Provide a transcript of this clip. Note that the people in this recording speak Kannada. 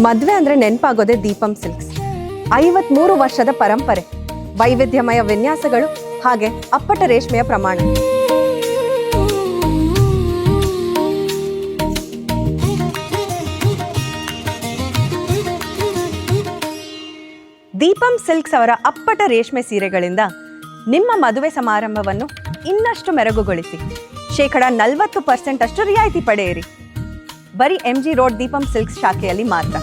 ಮದುವೆ ಅಂದ್ರೆ ನೆನಪಾಗೋದೆ ದೀಪಂ ಸಿಲ್ಕ್ಸ್. 53 ವರ್ಷದ ಪರಂಪರೆ, ವೈವಿಧ್ಯಮಯ ವಿನ್ಯಾಸಗಳು ಹಾಗೆ ಅಪ್ಪಟ ರೇಷ್ಮೆಯ ಪ್ರಮಾಣ. ದೀಪಂ ಸಿಲ್ಕ್ಸ್ ಅವರ ಅಪ್ಪಟ ರೇಷ್ಮೆ ಸೀರೆಗಳಿಂದ ನಿಮ್ಮ ಮದುವೆ ಸಮಾರಂಭವನ್ನು ಇನ್ನಷ್ಟು ಮೆರುಗುಗೊಳಿಸಿ. 40% ಅಷ್ಟು ರಿಯಾಯಿತಿ ಪಡೆಯಿರಿ. ಬರೀ MG ರೋಡ್ ದೀಪಂ ಸಿಲ್ಕ್ಸ್ ಶಾಖೆಯಲ್ಲಿ ಮಾತ್ರ.